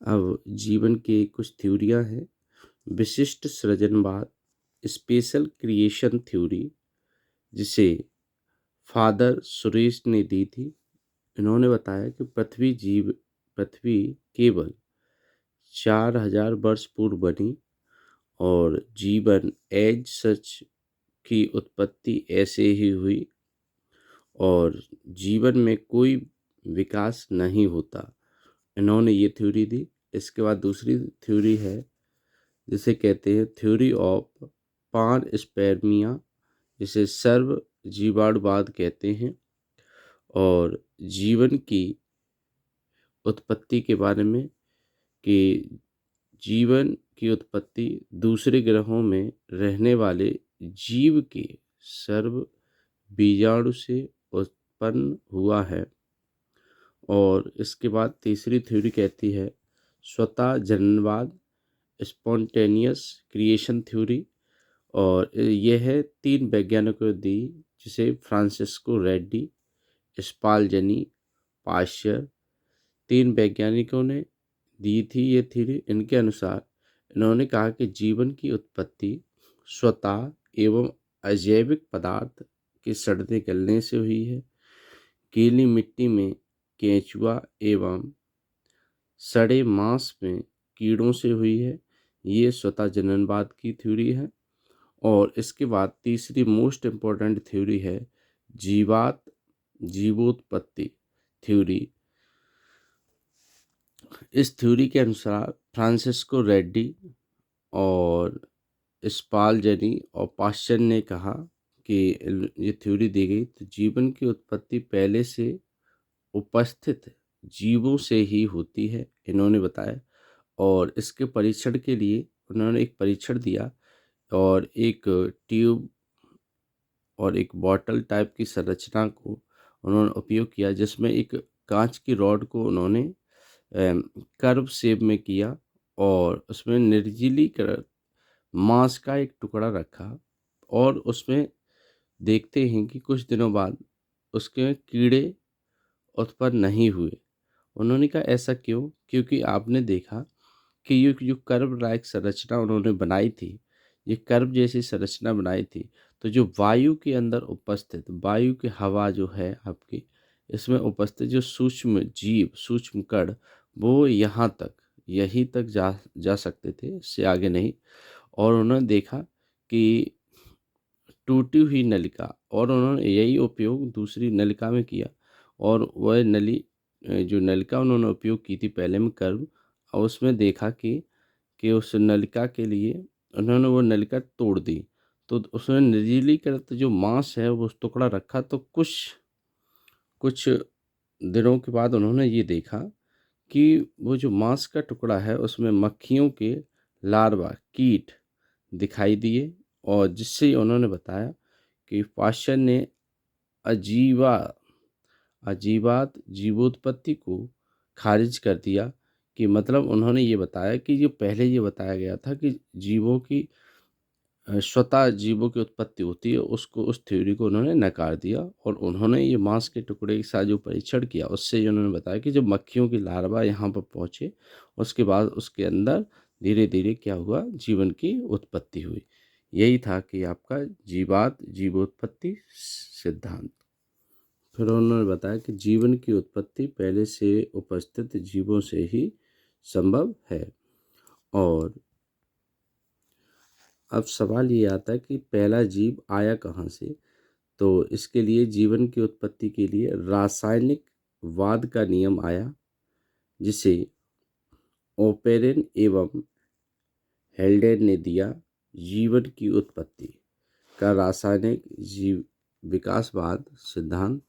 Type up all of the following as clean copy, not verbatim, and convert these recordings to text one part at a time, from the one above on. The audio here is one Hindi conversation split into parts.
अब जीवन के कुछ थ्योरियाँ हैं। विशिष्ट सृजनवाद, स्पेशल क्रिएशन थ्योरी, जिसे फादर सुरेश ने दी थी। इन्होंने बताया कि पृथ्वी केवल 4000 वर्ष पूर्व बनी और जीवन एज सच की उत्पत्ति ऐसे ही हुई और जीवन में कोई विकास नहीं होता। इन्होंने ये थ्योरी दी। इसके बाद दूसरी थ्योरी है जिसे कहते हैं थ्योरी ऑफ पानस्पेर्मिया, जिसे सर्व जीवाणुवाद कहते हैं और जीवन की उत्पत्ति के बारे में कि जीवन की उत्पत्ति दूसरे ग्रहों में रहने वाले जीव के सर्व बीजाणु से उत्पन्न हुआ है। और इसके बाद तीसरी थ्योरी कहती है स्वतः जननवाद, स्पॉन्टेनियस क्रिएशन थ्योरी, और यह है 3 वैज्ञानिकों ने दी, जिसे फ्रांसिस्को रेड्डी, स्पाल्जनी, पाश्चर, 3 वैज्ञानिकों ने दी थी ये थ्योरी। इनके अनुसार इन्होंने कहा कि जीवन की उत्पत्ति स्वतः एवं अजैविक पदार्थ के सड़ने गलने से हुई है। गीली मिट्टी में केंचुआ एवं सड़े मांस में कीड़ों से हुई है। ये स्वतः जननवाद की थ्योरी है। और इसके बाद तीसरी मोस्ट इम्पोर्टेंट थ्योरी है जीवोत्पत्ति थ्योरी। इस थ्योरी के अनुसार फ्रांसिस्को रेड्डी और स्पाल्जनी और पाश्चर ने कहा कि ये थ्योरी दी गई तो जीवन की उत्पत्ति पहले से उपस्थित जीवों से ही होती है, इन्होंने बताया। और इसके परीक्षण के लिए उन्होंने एक परीक्षण दिया और एक ट्यूब और एक बॉटल टाइप की संरचना को उन्होंने उपयोग किया, जिसमें एक कांच की रॉड को उन्होंने कर्व शेप में किया और उसमें निर्जलीकृत मांस का एक टुकड़ा रखा और उसमें देखते हैं कि कुछ दिनों बाद उसके कीड़े उत्पन्न नहीं हुए। उन्होंने कहा ऐसा क्यों? क्योंकि आपने देखा कि ये जो कर्व लाइक संरचना उन्होंने बनाई थी, ये कर्व जैसी संरचना बनाई थी, तो जो वायु के अंदर उपस्थित वायु की हवा जो है आपकी, इसमें उपस्थित जो सूक्ष्म जीव, सूक्ष्म कण, वो यहाँ तक, यहीं तक जा सकते थे, इससे आगे नहीं। और उन्होंने देखा कि टूटी हुई नलिका, और उन्होंने यही उपयोग दूसरी नलिका में किया और वह जो नलिका उन्होंने उपयोग की थी पहले में कर्व, और उसमें देखा कि उस नलिका के लिए उन्होंने वो नलिका तोड़ दी तो उसमें निर्जलीकृत जो मांस है वो टुकड़ा रखा। तो कुछ दिनों के बाद उन्होंने ये देखा कि वो जो मांस का टुकड़ा है उसमें मक्खियों के लार्वा, कीट दिखाई दिए। और जिससे उन्होंने बताया कि पाश्चर ने अजीवा अजीवात जीवोत्पत्ति को खारिज कर दिया। कि मतलब उन्होंने ये बताया कि जो पहले ये बताया गया था कि जीवों की स्वतः जीवों की उत्पत्ति होती है, उसको, उस थ्योरी को उन्होंने नकार दिया। और उन्होंने ये मांस के टुकड़े के साथ जो परीक्षण किया उससे ये उन्होंने बताया कि जब मक्खियों की लार्वा यहाँ पर पहुँचे उसके बाद उसके अंदर धीरे धीरे क्या हुआ, जीवन की उत्पत्ति हुई। यही था कि आपका जीवोत्पत्ति सिद्धांत। फिर उन्होंने बताया कि जीवन की उत्पत्ति पहले से उपस्थित जीवों से ही संभव है। और अब सवाल ये आता है कि पहला जीव आया कहाँ से? तो इसके लिए जीवन की उत्पत्ति के लिए रासायनिक वाद का नियम आया, जिसे ओपेरन एवं हेल्डेन ने दिया। जीवन की उत्पत्ति का रासायनिक जीव विकासवाद सिद्धांत।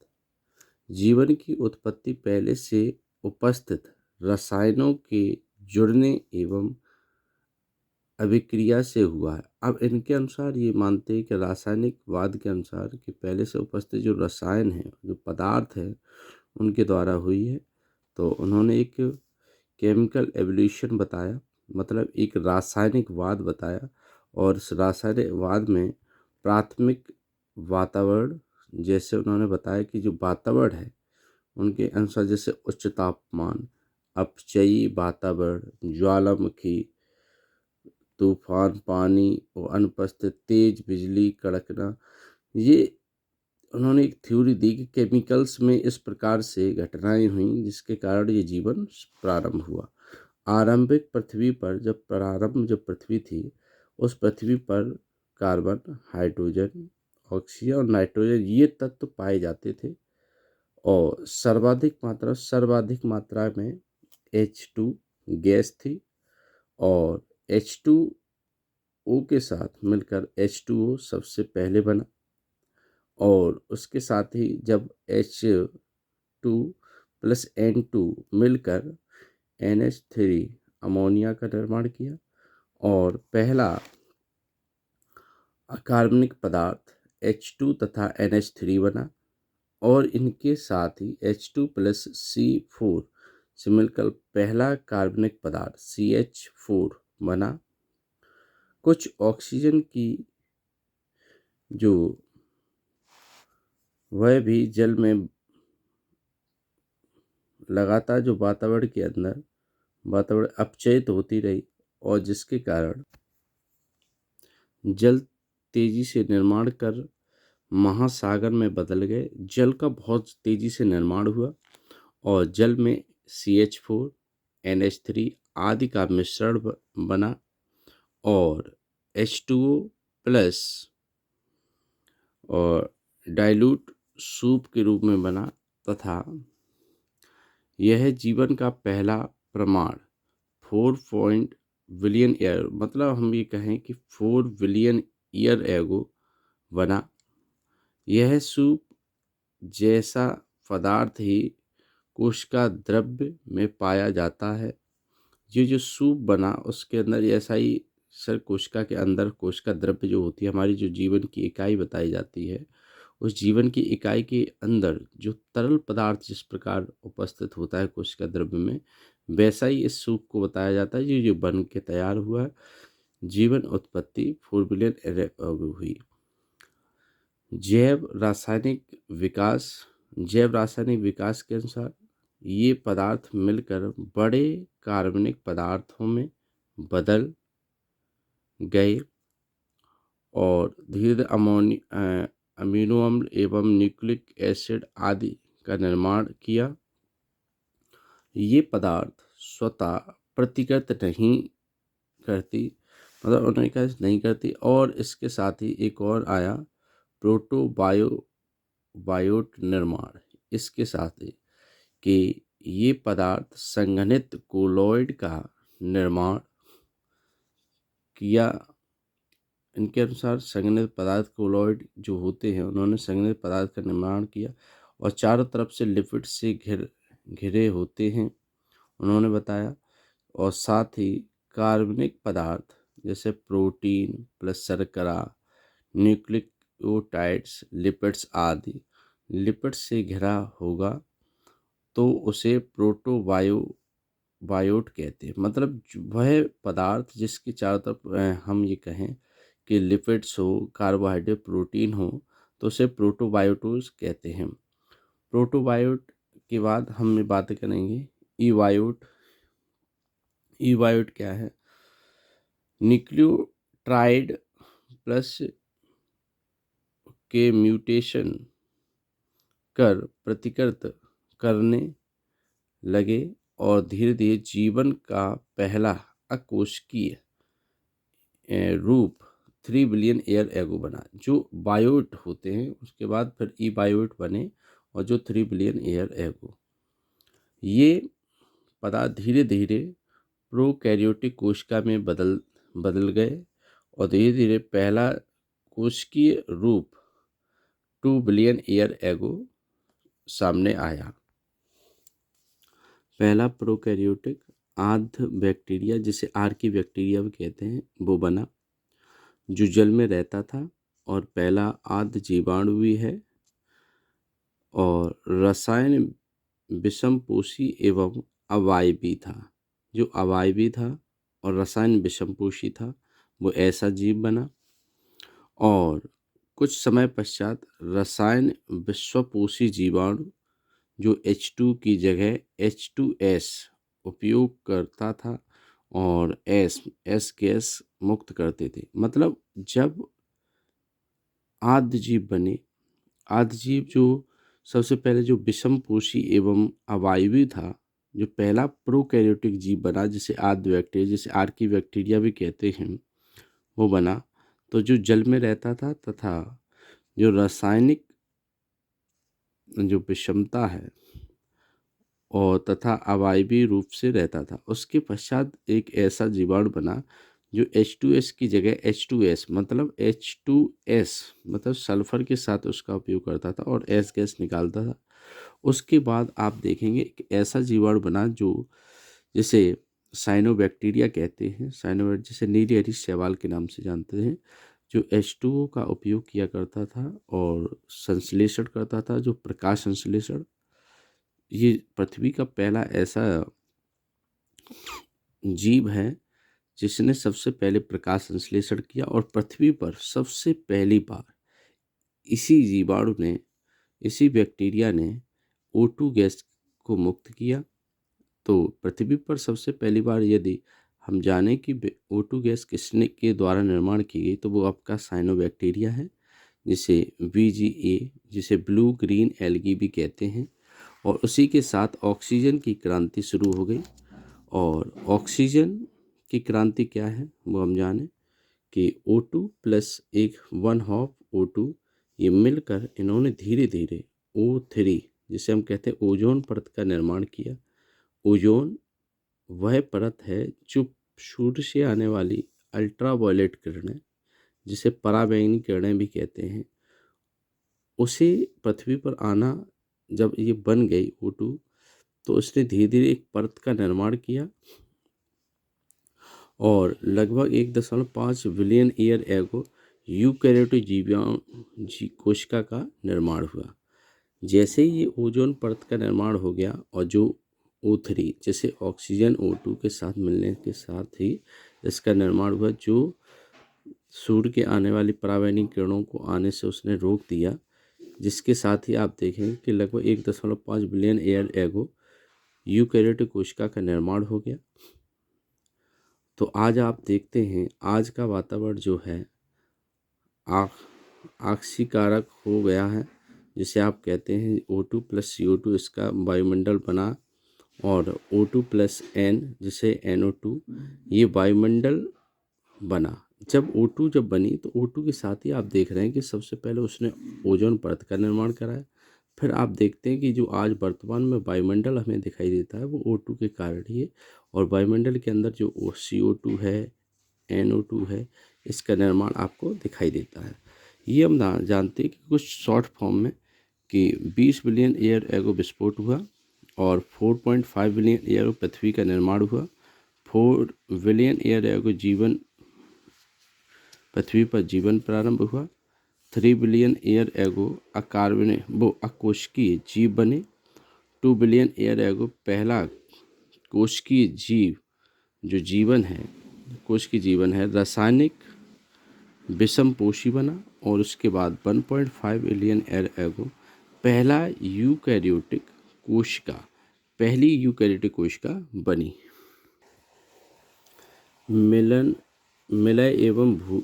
जीवन की उत्पत्ति पहले से उपस्थित रसायनों के जुड़ने एवं अभिक्रिया से हुआ है। अब इनके अनुसार ये मानते हैं कि रासायनिक वाद के अनुसार कि पहले से उपस्थित जो रसायन है, जो पदार्थ है, उनके द्वारा हुई है। तो उन्होंने एक केमिकल एवोल्यूशन बताया, मतलब एक रासायनिक वाद बताया। और इस रासायनिक वाद में प्राथमिक वातावरण, जैसे उन्होंने बताया कि जो वातावरण है उनके अनुसार, जैसे उच्च तापमान, अपचयी वातावरण, ज्वालामुखी, तूफान, पानी और अनुपस्थित तेज बिजली कड़कना, ये उन्होंने एक थ्योरी दी कि केमिकल्स में इस प्रकार से घटनाएं हुई जिसके कारण ये जीवन प्रारंभ हुआ। आरंभिक पृथ्वी पर जब पृथ्वी थी, उस पृथ्वी पर कार्बन, हाइड्रोजन, ऑक्सीजन और नाइट्रोजन ये तत्व पाए जाते थे और सर्वाधिक मात्रा में H2 गैस थी और H2O के साथ मिलकर H2O सबसे पहले बना और उसके साथ ही जब H2 प्लस N2 मिलकर NH3 अमोनिया का निर्माण किया और पहला कार्बनिक पदार्थ H2 तथा NH3 बना और इनके साथ ही H2 प्लस C4 से मिलकर पहला कार्बनिक पदार्थ CH4 बना। कुछ ऑक्सीजन की जो वह भी जल में लगातार जो वातावरण अपचयित होती रही और जिसके कारण जल तेजी से निर्माण कर महासागर में बदल गए। जल का बहुत तेजी से निर्माण हुआ और जल में CH4, NH3 आदि का मिश्रण बना और H2O प्लस और डाइल्यूट सूप के रूप में बना तथा यह जीवन का पहला प्रमाण 4 बिलियन ईयर मतलब हम ये कहें कि 4 बिलियन ईयर एगो बना। यह सूप जैसा पदार्थ ही कोशिका द्रव्य में पाया जाता है। ये जो सूप बना उसके अंदर ऐसा ही कोशिका के अंदर कोशिका द्रव्य जो होती है, हमारी जो जीवन की इकाई बताई जाती है, उस जीवन की इकाई के अंदर जो तरल पदार्थ जिस प्रकार उपस्थित होता है कोशिका द्रव्य में, वैसा ही इस सूप को बताया जाता है। ये जो बन के तैयार हुआ है, जीवन उत्पत्ति 4 बिलियन ईयर एगो हुई। जैव रासायनिक विकास के अनुसार ये पदार्थ मिलकर बड़े कार्बनिक पदार्थों में बदल गए और धीरे अमीनो अम्ल एवं न्यूक्लिक एसिड आदि का निर्माण किया। ये पदार्थ स्वतः प्रतिकृत नहीं करती, मतलब उन्होंने कहा नहीं करती। और इसके साथ ही एक और आया प्रोटोबायोट निर्माण। इसके साथ ही कि ये पदार्थ संघनित कोलॉइड का निर्माण किया। इनके अनुसार संघनित पदार्थ कोलॉइड जो होते हैं, उन्होंने संघनित पदार्थ का निर्माण किया और चारों तरफ से लिपिड से घिरे होते हैं, उन्होंने बताया। और साथ ही कार्बनिक पदार्थ जैसे प्रोटीन प्लस शर्करा, न्यूक्लियोटाइड्स, लिपिड्स आदि लिपिड से घिरा होगा तो उसे बायोट कहते हैं। मतलब वह पदार्थ जिसके चारों तरफ हम ये कहें कि लिपिड्स हो, कार्बोहाइड्रेट, प्रोटीन हो, तो उसे प्रोटोबायोट्स कहते हैं। प्रोटोबायोट के बाद हम बात करेंगे ईबायोट। ईबायोट क्या है? न्यूक्लियोटाइड प्लस के म्यूटेशन कर प्रतिकृत करने लगे और धीरे धीरे जीवन का पहला अकोशिकीय रूप 3 बिलियन ईयर एगो बना। जो बायोट होते हैं उसके बाद फिर ई बायोट बने और जो 3 बिलियन ईयर एगो, ये पदार्थ धीरे धीरे प्रोकैरियोटिक कोशिका में बदल गए और धीरे धीरे पहला कोशिकीय रूप 2 बिलियन ईयर एगो सामने आया। पहला प्रोकैरियोटिक आर्ध बैक्टीरिया, जिसे आर्की बैक्टीरिया भी कहते हैं, वो बना जो जल में रहता था और पहला आर्ध जीवाणु भी है और रसायन विषमपोषी एवं अवायवी था। जो अवायवी था और रसायन विषमपोषी था, वो ऐसा जीव बना। और कुछ समय पश्चात रसायन विषमपोषी जीवाणु जो H2 की जगह H2S उपयोग करता था और एस गैस मुक्त करते थे। मतलब जब आद्य जीव बने, आद्य जीव जो सबसे पहले जो विषमपोषी एवं अवायवीय था, जो पहला प्रोकैरियोटिक जीव बना जिसे आद्य बैक्टीरिया, जिसे आर्की बैक्टीरिया भी कहते हैं, वो बना। तो जो जल में रहता था तथा जो रासायनिक जो विषमता है और तथा अवायवीय रूप से रहता था। उसके पश्चात एक ऐसा जीवाणु बना जो H2S की जगह H2S मतलब H2S मतलब सल्फर के साथ उसका उपयोग करता था और एस गैस निकालता था। उसके बाद आप देखेंगे एक ऐसा जीवाणु बना जो जिसे साइनोबैक्टीरिया कहते हैं, जिसे नीली हरी शैवाल के नाम से जानते हैं, जो H2O का उपयोग किया करता था और संश्लेषण करता था, जो प्रकाश संश्लेषण। ये पृथ्वी का पहला ऐसा जीव है जिसने सबसे पहले प्रकाश संश्लेषण किया और पृथ्वी पर सबसे पहली बार इसी जीवाणु ने, इसी बैक्टीरिया ने O2 गैस को मुक्त किया। तो पृथ्वी पर सबसे पहली बार यदि हम जाने कि O2 गैस किसने के द्वारा निर्माण की गई तो वो आपका साइनोबैक्टीरिया है, जिसे VGA, जिसे ब्लू ग्रीन एल्गी भी कहते हैं। और उसी के साथ ऑक्सीजन की क्रांति शुरू हो गई। और ऑक्सीजन की क्रांति क्या है वो हम जाने कि O2 प्लस एक 1/2 O2 ये मिलकर इन्होंने धीरे धीरे O3 जिसे हम कहते हैं ओजोन परत का निर्माण किया। ओजोन वह परत है जो सूर्य से आने वाली अल्ट्रावायलेट किरणें, जिसे पराबैंगनी किरणें भी कहते हैं, उसे पृथ्वी पर आना जब ये बन गई O2 तो उसने धीरे धीरे एक परत का निर्माण किया और लगभग 1.5 बिलियन ईयर एगो यूकैरियोटिक कोशिका का निर्माण हुआ। जैसे ही ये ओजोन परत का निर्माण हो गया और जो O3 जैसे ऑक्सीजन O2 के साथ मिलने के साथ ही इसका निर्माण हुआ, जो सूर्य के आने वाली पराबैंगनी किरणों को आने से उसने रोक दिया, जिसके साथ ही आप देखेंगे कि लगभग 1.5 बिलियन ईयर एगो यूकैरियोटिक कोशिका का निर्माण हो गया। तो आज आप देखते हैं आज का वातावरण जो है आक्सीकारक हो गया है, जिसे आप कहते हैं O2 प्लस CO2 इसका वायुमंडल बना और O2 प्लस N जिसे NO2 ये वायुमंडल बना। जब O2 बनी तो O2 के साथ ही आप देख रहे हैं कि सबसे पहले उसने ओजोन परत का निर्माण कराया। फिर आप देखते हैं कि जो आज वर्तमान में वायुमंडल हमें दिखाई देता है वो O2 के कारण ही है। और वायुमंडल के अंदर जो CO2 है, NO2 है, इसका निर्माण आपको दिखाई देता है। ये हम जानते हैं कि कुछ शॉर्ट फॉर्म में कि 20 बिलियन ईयर एगो विस्फोट हुआ और 4.5 बिलियन ईयर पृथ्वी का निर्माण हुआ। 4 बिलियन ईयर एगो पृथ्वी पर जीवन प्रारंभ हुआ। 3 बिलियन ईयर एगो अकोशिकीय जीव बने। 2 बिलियन ईयर एगो पहला कोशिकीय जीव जो जीवन है, कोशिकीय जीवन है, रासायनिक विषमपोषी बना। और उसके बाद 1.5 बिलियन ईयर एगो पहला यूकैरियोटिक कोशिका, पहली यूकैरियोटिक कोशिका बनी। मिलय एवं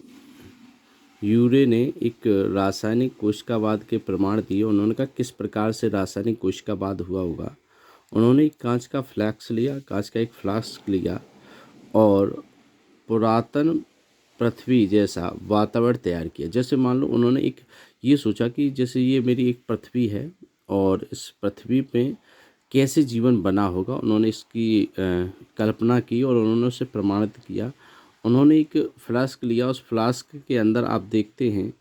यूरे ने एक रासायनिक कोशिकावाद के प्रमाण दिए। उन्होंने कहा किस प्रकार से रासायनिक कोशिकावाद हुआ होगा। उन्होंने एक कांच का एक फ्लास्क लिया और पुरातन पृथ्वी जैसा वातावरण तैयार किया। जैसे मान लो उन्होंने एक ये सोचा कि जैसे ये मेरी एक पृथ्वी है और इस पृथ्वी पे कैसे जीवन बना होगा। उन्होंने इसकी कल्पना की और उन्होंने उसे प्रमाणित किया। उन्होंने एक फ्लास्क लिया, उस फ्लास्क के अंदर आप देखते हैं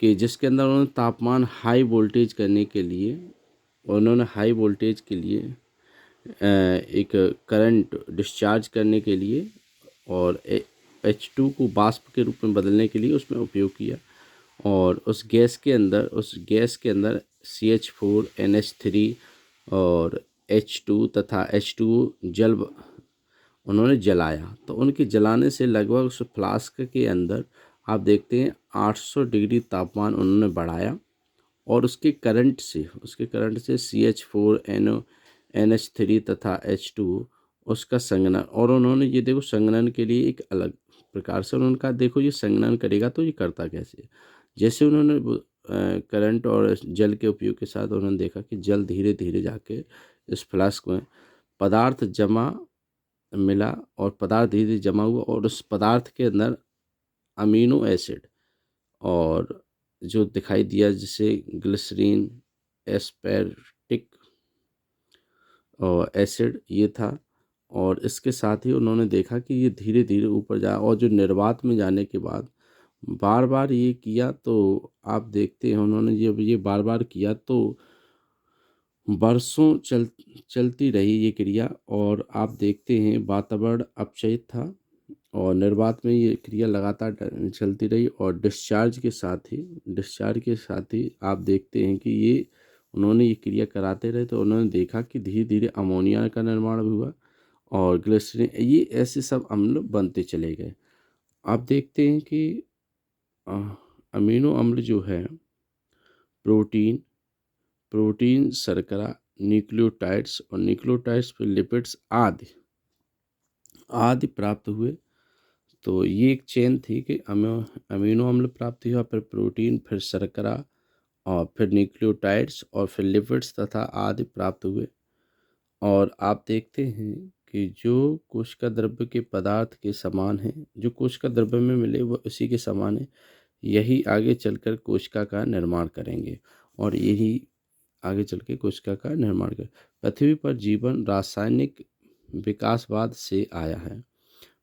कि जिसके अंदर उन्होंने तापमान हाई वोल्टेज करने के लिए, उन्होंने हाई वोल्टेज के लिए एक करंट डिस्चार्ज करने के लिए और H2 को वाष्प के रूप में बदलने के लिए उसमें उपयोग किया। और उस गैस के अंदर CH4 NH3 और H2 तथा H2O जल उन्होंने जलाया। तो उनके जलाने से लगभग उस फ्लास्क के अंदर आप देखते हैं 800 डिग्री तापमान उन्होंने बढ़ाया और उसके करंट से CH4 NH3 तथा H2 उसका संघनन, और उन्होंने ये देखो संघनन के लिए एक अलग प्रकार से उन्होंने कहा देखो ये संघनन करेगा तो ये करता कैसे। जैसे उन्होंने करंट और जल के उपयोग के साथ उन्होंने देखा कि जल धीरे धीरे जाके इस फ्लास्क में पदार्थ जमा मिला, और पदार्थ धीरे धीरे जमा हुआ, और उस पदार्थ के अंदर अमीनो एसिड और जो दिखाई दिया जिसे ग्लिसरीन, एस्पेर्टिक और एसिड ये था। और इसके साथ ही उन्होंने देखा कि ये धीरे धीरे ऊपर जा, और जो निर्वात में जाने के बाद बार बार ये किया, तो आप देखते हैं उन्होंने जब ये बार बार किया तो बरसों चलती रही ये क्रिया, और आप देखते हैं वातावरण अपचयित था, और निर्वात में ये क्रिया लगातार चलती रही, और डिस्चार्ज के साथ ही आप देखते हैं कि ये उन्होंने ये क्रिया कराते रहे, तो उन्होंने देखा कि धीरे धीरे अमोनिया का निर्माण भी हुआ, और ग्लिसरीन, ये ऐसे सब अम्ल बनते चले गए। आप देखते हैं कि अ, अमीनो अम्ल जो है प्रोटीन, शर्करा, न्यूक्लियोटाइड्स और न्यूक्लियोटाइड्स फिर लिपिड्स आदि आदि प्राप्त हुए। तो ये एक चेन थी कि अमीनो अम्ल प्राप्त हुआ, फिर प्रोटीन, फिर शर्करा और फिर न्यूक्लियोटाइड्स और फिर लिपिड्स तथा आदि प्राप्त हुए। और आप देखते हैं कि जो कोशिका द्रव्य के पदार्थ के समान हैं, जो कोशिका द्रव्य में मिले वो उसी के समान है, यही आगे चलकर कोशिका का निर्माण करेंगे, और यही आगे चल के कोशिका का निर्माण कर। पृथ्वी पर जीवन रासायनिक विकासवाद से आया है।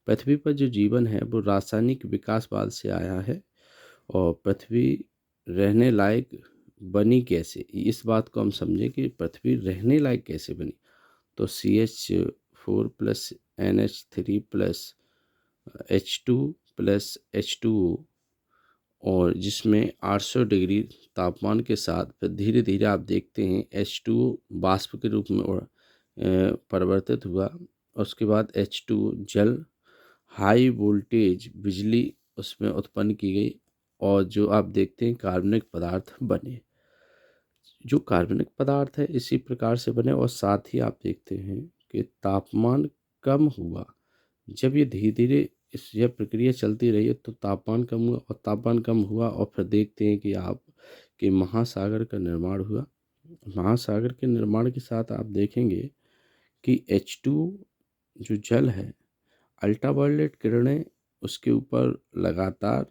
पृथ्वी पर जो जीवन है वो रासायनिक विकासवाद से आया है। और पृथ्वी रहने लायक बनी कैसे, इस बात को हम समझें कि पृथ्वी रहने लायक कैसे बनी। तो CH4+NH3+H2+H2O, और जिसमें 800 डिग्री तापमान के साथ फिर धीरे धीरे आप देखते हैं H2O वाष्प के रूप में परिवर्तित हुआ। उसके बाद H2O जल, हाई वोल्टेज बिजली उसमें उत्पन्न की गई, और जो आप देखते हैं कार्बनिक पदार्थ बने। जो कार्बनिक पदार्थ है इसी प्रकार से बने, और साथ ही आप देखते हैं कि तापमान कम हुआ। जब ये धीरे धीरे यह प्रक्रिया चलती रही तो तापमान कम हुआ, और तापमान कम हुआ और फिर देखते हैं कि आप कि महासागर का निर्माण हुआ। महासागर के निर्माण के साथ आप देखेंगे कि H2 जो जल है, अल्ट्रावायलेट किरणें उसके ऊपर लगातार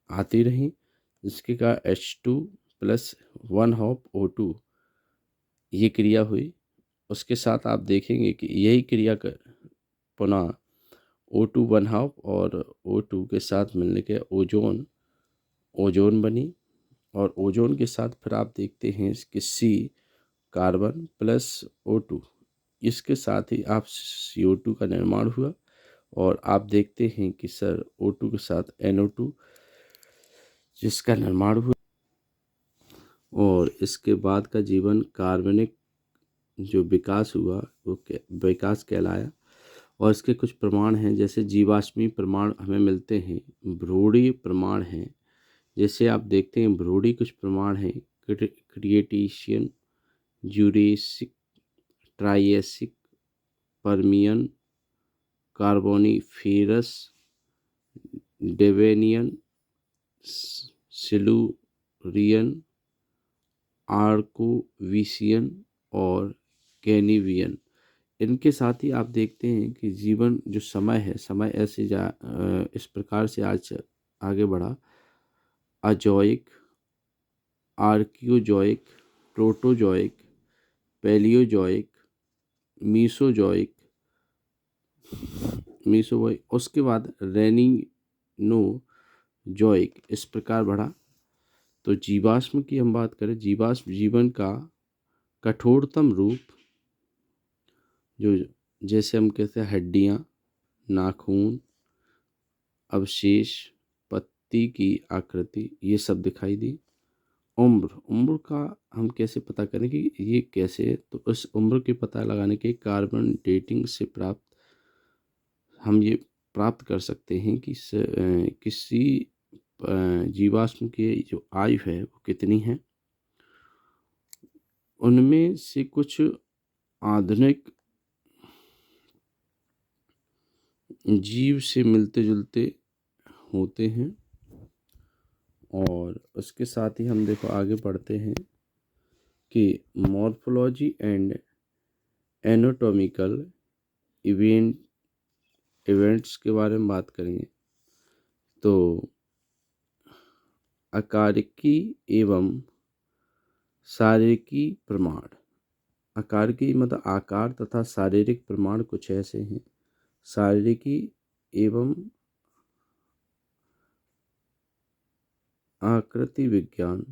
आती रहीं, जिसके कारण H2+1 ये क्रिया हुई। उसके साथ आप देखेंगे कि यही क्रिया कर पुनः O2 और O2 के साथ मिलने के ओजोन बनी, और ओजोन के साथ फिर आप देखते हैं कि कार्बन+O2, इसके साथ ही आप CO2 का निर्माण हुआ, और आप देखते हैं कि O2 के साथ NO2 जिसका निर्माण हुआ। और इसके बाद का जीवन कार्बनिक जो विकास हुआ वो विकास कहलाया। और इसके कुछ प्रमाण हैं, जैसे जीवाश्मी प्रमाण हमें मिलते हैं, ब्रोडी प्रमाण हैं। जैसे आप देखते हैं ब्रोडी कुछ प्रमाण हैं, क्रिएटिशियन, जूरेसिक, ट्राइएसिक, पर्मियन, कार्बोनिफेरस, डेवेनियन, सिलुरियन, आर्कोविशियन और कैनिवियन। इनके साथ ही आप देखते हैं कि जीवन जो समय है, समय ऐसे इस प्रकार से आज आगे बढ़ा। अजोइक, आर्कियोजोइक, प्रोटोजोइक, पैलियोजोइक, मीसोजोइक, उसके बाद रेनिनोजोइक, इस प्रकार बढ़ा। तो जीवाश्म की हम बात करें, जीवाश्म जीवन का कठोरतम रूप, जो जैसे हम कहते हैं हड्डियाँ, नाखून, अवशेष, पत्ती की आकृति, ये सब दिखाई दी। उम्र का हम कैसे पता करें कि ये कैसे है, तो उस उम्र के पता लगाने के कार्बन डेटिंग से हम ये प्राप्त कर सकते हैं कि किसी जीवाश्म की जो आयु है वो कितनी है। उनमें से कुछ आधुनिक जीव से मिलते जुलते होते हैं। और उसके साथ ही हम देखो आगे बढ़ते हैं कि मॉर्फोलॉजी एंड एनाटॉमिकल इवेंट्स के बारे में बात करेंगे तो आकारिकी एवं शारीरिकी प्रमाण। आकारिकी मतलब आकार तथा शारीरिक प्रमाण कुछ ऐसे हैं। शारीरिकी एवं आकृति विज्ञान